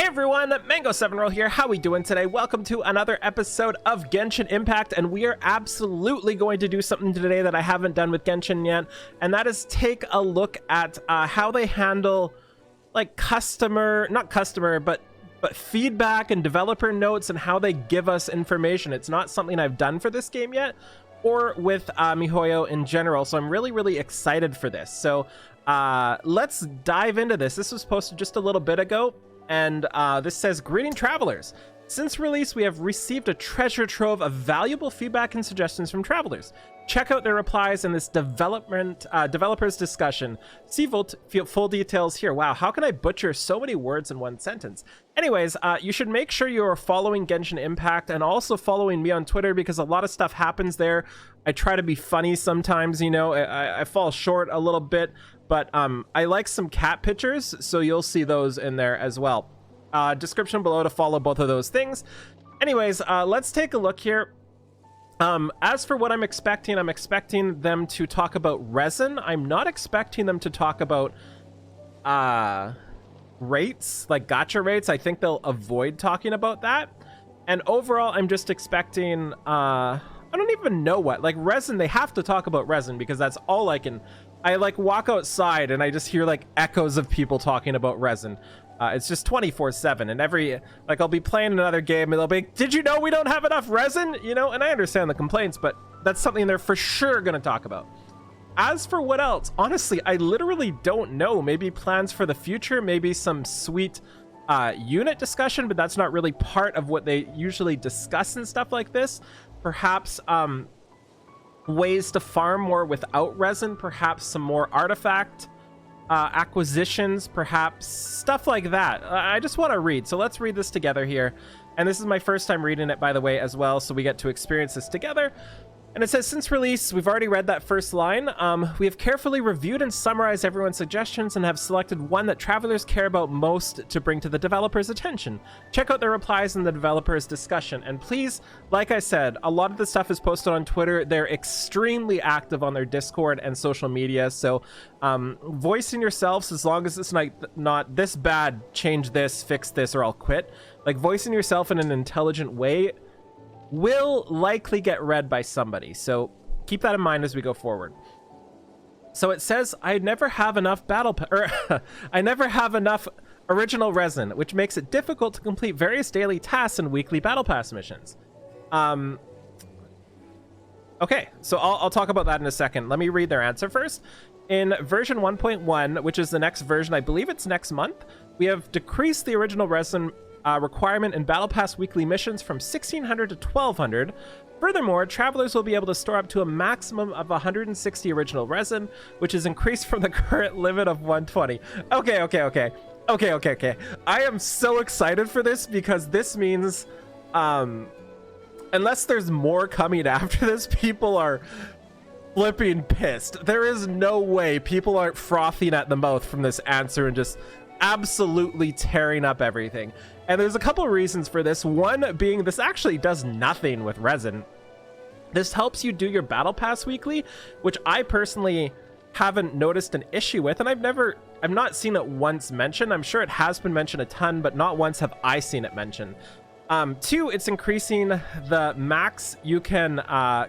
Hey everyone, Mango7Roll here. How we doing today? Welcome to another episode of Genshin Impact, and we are absolutely going to do something today that I haven't done with Genshin yet, and that is take a look at how they handle like but feedback and developer notes and how they give us information. It's not something I've done for this game yet or with MiHoYo in general, so I'm really excited for this. So let's dive into this. This was posted just a little bit ago. And this says, "Greeting travelers. Since release, we have received a treasure trove of valuable feedback and suggestions from travelers. Check out their replies in this developers discussion. See full details here." Wow, how can I butcher so many words in one sentence? Anyways, you should make sure you are following Genshin Impact and also following me on Twitter, because a lot of stuff happens there. I try to be funny sometimes, you know, I fall short a little bit. But I like some cat pictures, so you'll see those in there as well. Description below to follow both of those things. Anyways, let's take a look here. As for what I'm expecting them to talk about resin. I'm not expecting them to talk about rates, like gacha rates. I think they'll avoid talking about that. And overall, I'm just expecting, I don't even know what, like resin. They have to talk about resin because that's all I like walk outside and I just hear like echoes of people talking about resin. It's just 24/7, and I'll be playing another game and they'll be, "Did you know we don't have enough resin?" You know, and I understand the complaints, but that's something they're for sure going to talk about. As for what else, honestly, I literally don't know. Maybe plans for the future, maybe some sweet unit discussion, but that's not really part of what they usually discuss and stuff like this. Perhaps ways to farm more without resin, perhaps some more artifact acquisitions, perhaps stuff like that. I just want to read, so let's read this together here. And this is my first time reading it, by the way, as well, so we get to experience this together. And it says, "Since release," we've already read that first line, "we have carefully reviewed and summarized everyone's suggestions and have selected one that travelers care about most to bring to the developers' attention. Check out their replies in the developers' discussion." And please, like I said, a lot of the stuff is posted on Twitter. They're extremely active on their Discord and social media. So voicing yourselves, as long as it's not this bad, change this, fix this, or I'll quit. Like voicing yourself in an intelligent way will likely get read by somebody, so keep that in mind as we go forward. So it says, "I never have enough I never have enough original resin, which makes it difficult to complete various daily tasks and weekly battle pass missions." Okay, so I'll talk about that in a second. Let me read their answer first. "In version 1.1, which is the next version, I believe it's next month, we have decreased the original resin requirement in Battle Pass weekly missions from 1,600 to 1,200. Furthermore, travelers will be able to store up to a maximum of 160 original resin, which is increased from the current limit of 120. Okay. I am so excited for this, because this means, unless there's more coming after this, people are flipping pissed. There is no way people aren't frothing at the mouth from this answer and just absolutely tearing up everything. And there's a couple of reasons for this. One being, this actually does nothing with resin. This helps you do your battle pass weekly, which I personally haven't noticed an issue with, and I've not seen it once mentioned. I'm sure it has been mentioned a ton, but not once have I seen it mentioned. Two, it's increasing the max you can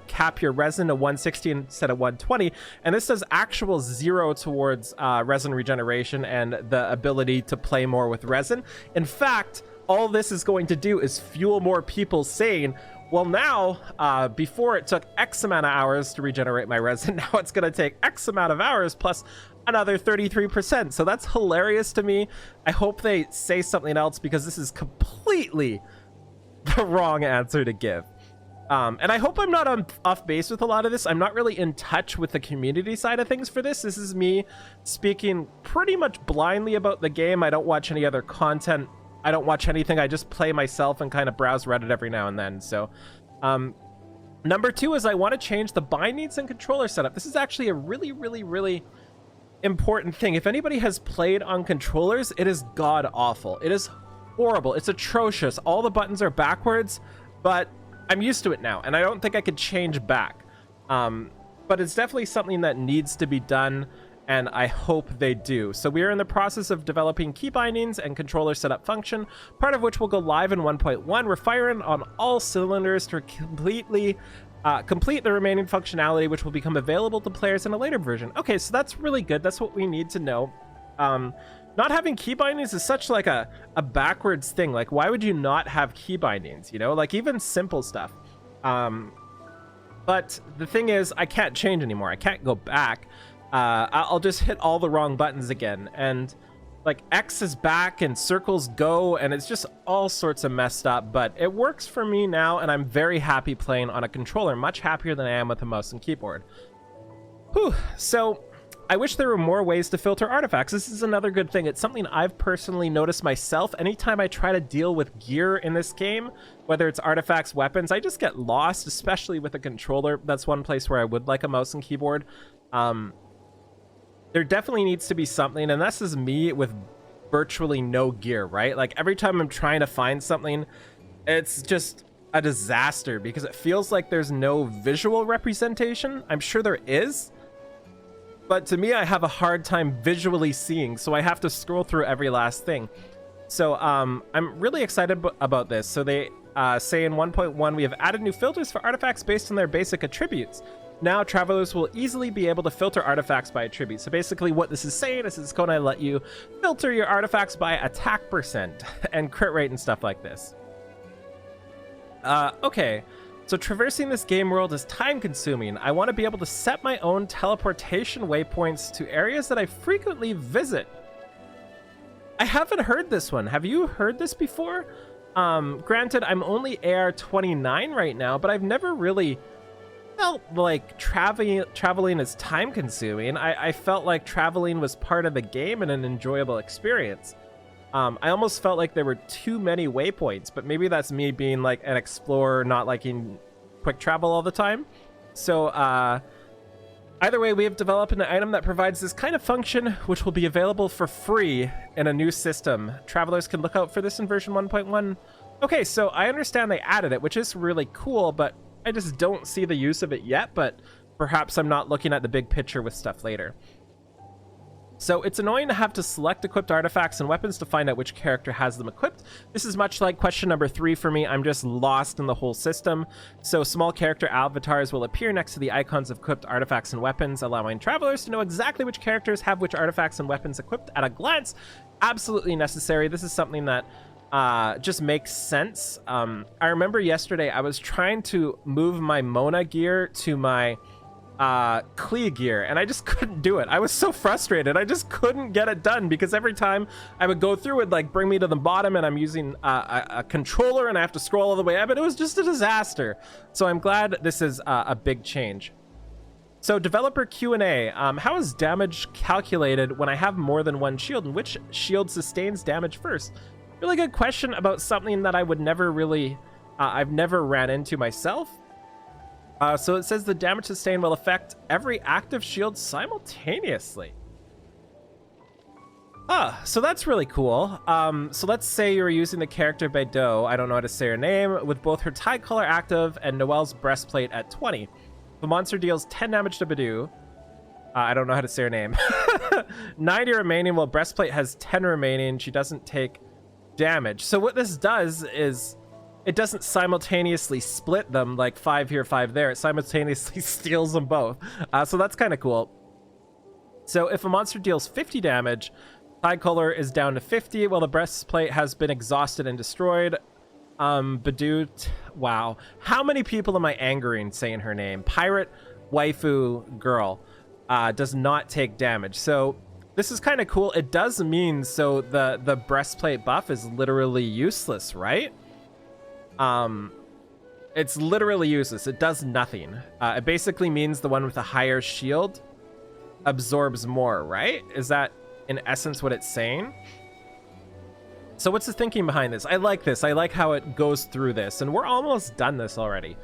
cap your resin to 160 instead of 120, and this does actual 0 towards resin regeneration and the ability to play more with resin. In fact, all this is going to do is fuel more people saying, "Well, now, before it took X amount of hours to regenerate my resin, now it's going to take X amount of hours plus another 33%. So that's hilarious to me. I hope they say something else, because this is completely the wrong answer to give. And I hope I'm not off base with a lot of this. I'm not really in touch with the community side of things for this. This is me speaking pretty much blindly about the game. I don't watch any other content. I don't watch anything. I just play myself and kind of browse Reddit every now and then. So number two is I want to change the bindings and controller setup. This is actually a really important thing. If anybody has played on controllers, it is god awful. It is horrible. It's atrocious. All the buttons are backwards, but I'm used to it now, and I don't think I could change back. But it's definitely something that needs to be done. and I hope they do. So we are in the process of developing key bindings and controller setup function, part of which will go live in 1.1. We're firing on all cylinders to completely complete the remaining functionality, which will become available to players in a later version. Okay, so that's really good. That's what we need to know. Not having key bindings is such like a backwards thing. Like, why would you not have key bindings? You know, like even simple stuff. But the thing is, I can't change anymore. I can't go back. I'll just hit all the wrong buttons again, and like X is back and circles go, and it's just all sorts of messed up. But it works for me now, and I'm very happy playing on a controller, much happier than I am with a mouse and keyboard. Whew. So I wish there were more ways to filter artifacts. This is another good thing. It's something I've personally noticed myself. Anytime I try to deal with gear in this game, whether it's artifacts, weapons, I just get lost, especially with a controller. That's one place where I would like a mouse and keyboard. There definitely needs to be something, and this is me with virtually no gear, right? Like every time I'm trying to find something, it's just a disaster because it feels like there's no visual representation. I'm sure there is, but to me, I have a hard time visually seeing, so I have to scroll through every last thing. So I'm really excited about this. So they say in 1.1, we have added new filters for artifacts based on their basic attributes. Now travelers will easily be able to filter artifacts by attribute. So basically what this is saying is it's going to let you filter your artifacts by attack percent and crit rate and stuff like this. Okay, so traversing this game world is time consuming. I want to be able to set my own teleportation waypoints to areas that I frequently visit. I haven't heard this one. Have you heard this before? Granted, I'm only AR 29 right now, but I've never really felt like traveling is time consuming. I felt like traveling was part of the game and an enjoyable experience. I almost felt like there were too many waypoints, but maybe that's me being like an explorer, not liking quick travel all the time. So either way, we have developed an item that provides this kind of function, which will be available for free in a new system. Travelers can look out for this in version 1.1. Okay, so I understand they added it, which is really cool, but I just don't see the use of it yet, but perhaps I'm not looking at the big picture with stuff later. So it's annoying to have to select equipped artifacts and weapons to find out which character has them equipped. This is much like question number 3 for me. I'm just lost in the whole system. So small character avatars will appear next to the icons of equipped artifacts and weapons, allowing travelers to know exactly which characters have which artifacts and weapons equipped at a glance. Absolutely necessary. This is something that just makes sense. I remember yesterday I was trying to move my Mona gear to my Klee gear, and I just couldn't do it. I was so frustrated. I just couldn't get it done because every time I would go through, it'd like bring me to the bottom, and I'm using a controller and I have to scroll all the way up, and it was just a disaster. So I'm glad this is a big change. So developer Q&A, how is damage calculated when I have more than one shield, and which shield sustains damage first? Really good question about something that I would never really, I've never ran into myself. So it says the damage sustained will affect every active shield simultaneously. So that's really cool. So let's say you're using the character Beidou, I don't know how to say her name, with both her tie color active and Noelle's breastplate at 20. The monster deals 10 damage to Beidou. I don't know how to say her name. 90 remaining, while breastplate has 10 remaining. She doesn't take damage. So what this does is it doesn't simultaneously split them like 5 here, 5 there. It simultaneously steals them both. So that's kind of cool. So if a monster deals 50 damage, tie color is down to 50, while the breastplate has been exhausted and destroyed. Beidou, wow. How many people am I angering saying her name? Pirate waifu girl does not take damage. So this is kind of cool. It does mean so the breastplate buff is literally useless, right? It's literally useless. It does nothing. It basically means the one with a higher shield absorbs more, right? Is that in essence what it's saying? So what's the thinking behind this? I like this. I like how it goes through this, and we're almost done this already.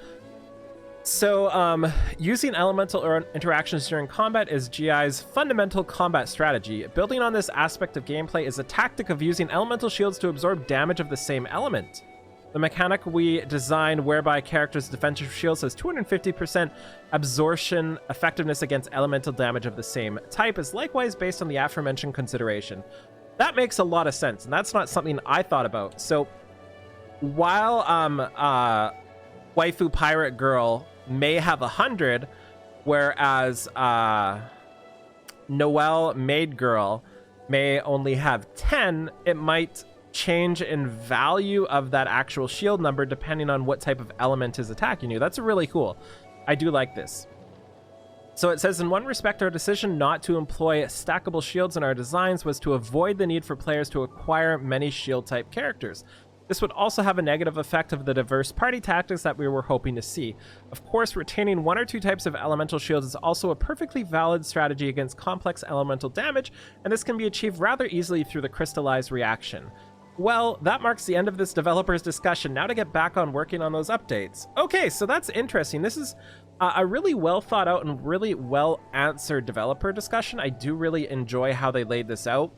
So using elemental interactions during combat is GI's fundamental combat strategy. Building on this aspect of gameplay is a tactic of using elemental shields to absorb damage of the same element. The mechanic we designed whereby characters' defensive shields has 250% absorption effectiveness against elemental damage of the same type is likewise based on the aforementioned consideration. That makes a lot of sense, and that's not something I thought about. So while waifu pirate girl may have 100, whereas Noelle maid girl may only have 10, it might change in value of that actual shield number depending on what type of element is attacking you. That's really cool. I do like this. So it says, in one respect, our decision not to employ stackable shields in our designs was to avoid the need for players to acquire many shield type characters. This would also have a negative effect of the diverse party tactics that we were hoping to see. Of course, retaining one or two types of elemental shields is also a perfectly valid strategy against complex elemental damage, and this can be achieved rather easily through the crystallized reaction. Well, that marks the end of this developer's discussion. Now to get back on working on those updates. Okay, so that's interesting. This is a really well thought out and really well answered developer discussion. I do really enjoy how they laid this out.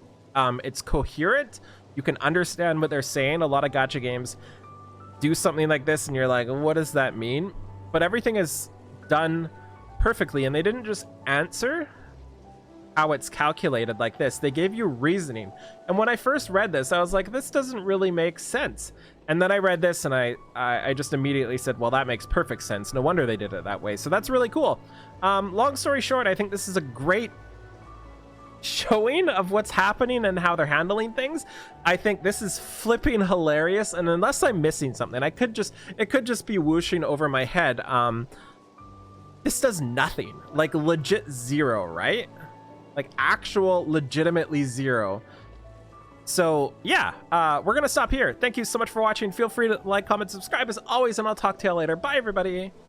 It's coherent. You can understand what they're saying. A lot of gacha games do something like this and you're like, what does that mean? But everything is done perfectly, and they didn't just answer how it's calculated like this. They gave you reasoning. And when I first read this, I was like, this doesn't really make sense. And then I read this and I just immediately said, well, that makes perfect sense. No wonder they did it that way. So that's really cool. Long story short, I think this is a great showing of what's happening and how they're handling things. I think this is flipping hilarious, and unless I'm missing something, it could just be whooshing over my head. This does nothing, like legit zero, right? Like actual legitimately zero. So yeah, we're gonna stop here. Thank you so much for watching. Feel free to like, comment, subscribe as always, and I'll talk to you later. Bye everybody.